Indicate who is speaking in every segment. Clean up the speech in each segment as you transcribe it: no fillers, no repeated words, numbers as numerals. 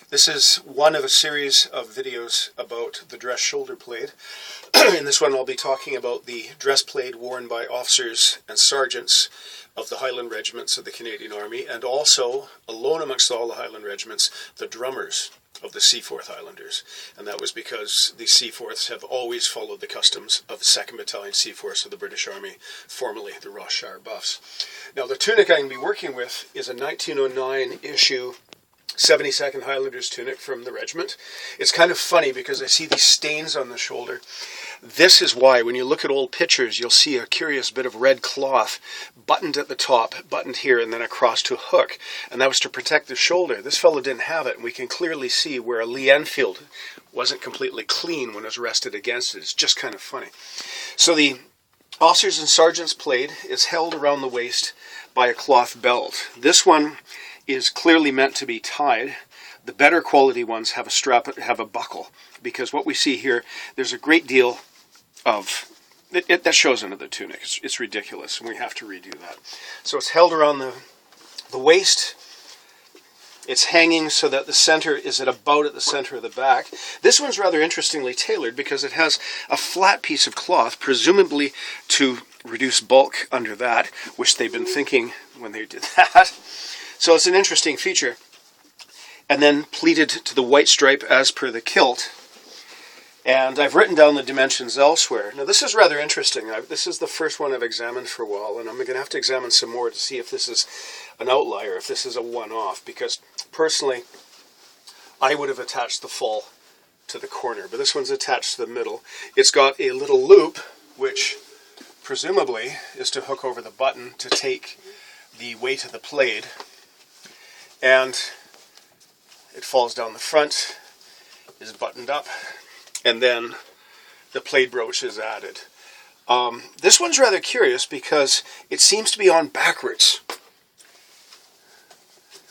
Speaker 1: This is one of a series of videos about the dress shoulder plaid. In this one I'll be talking about the dress plaid worn by officers and sergeants of the Highland regiments of the Canadian Army, and also, alone amongst all the Highland regiments, the drummers of the Seaforth Highlanders. And that was because the Seaforths have always followed the customs of the 2nd Battalion Seaforths of the British Army, formerly the Ross-shire Buffs. Now the tunic I'm going to be working with is a 1909 issue 72nd Highlanders tunic from the regiment. It's kind of funny because I see these stains on the shoulder. This is why when you look at old pictures you'll see a curious bit of red cloth buttoned at the top, buttoned here and then across to a hook, and that was to protect the shoulder. This fellow didn't have it, and we can clearly see where a Lee Enfield wasn't completely clean when it was rested against it. It's just kind of funny. So the officers and sergeants plaid is held around the waist by a cloth belt. This one is clearly meant to be tied. The better quality ones have a strap, have a buckle, because what we see here, there's a great deal of that shows under the tunic. It's ridiculous, and we have to redo that. So it's held around the waist. It's hanging so that the center is at about at the center of the back. This one's rather interestingly tailored because it has a flat piece of cloth, presumably to reduce bulk under that, which they've been thinking when they did that. So it's an interesting feature. And then pleated to the white stripe as per the kilt. And I've written down the dimensions elsewhere. Now this is rather interesting. This is the first one I've examined for a while, and I'm going to have to examine some more to see if this is an outlier, if this is a one-off, because personally I would have attached the fall to the corner, but this one's attached to the middle. It's got a little loop, which presumably is to hook over the button to take the weight of the plaid, and it falls down the front, is buttoned up, and then the plaid brooch is added. This one's rather curious because it seems to be on backwards.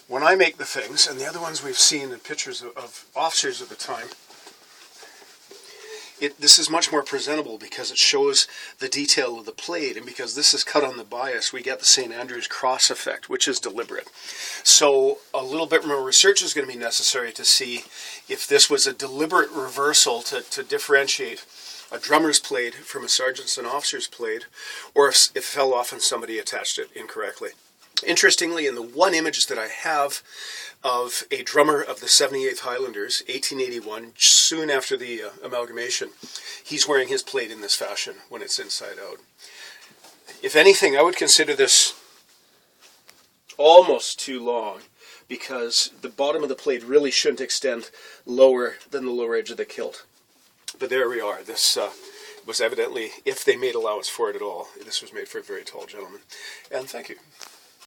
Speaker 1: When I make the things, and the other ones we've seen in pictures of officers at the time, this is much more presentable because it shows the detail of the plaid, and because this is cut on the bias, we get the St. Andrew's cross effect, which is deliberate. So a little bit more research is going to be necessary to see if this was a deliberate reversal to differentiate a drummer's plaid from a sergeant's and officer's plaid, or if it fell off and somebody attached it incorrectly. Interestingly, in the one image that I have of a drummer of the 78th Highlanders, 1881, soon after the amalgamation, he's wearing his plaid in this fashion when it's inside out. If anything, I would consider this almost too long, because the bottom of the plaid really shouldn't extend lower than the lower edge of the kilt. But there we are. This was evidently, if they made allowance for it at all, this was made for a very tall gentleman. And thank you.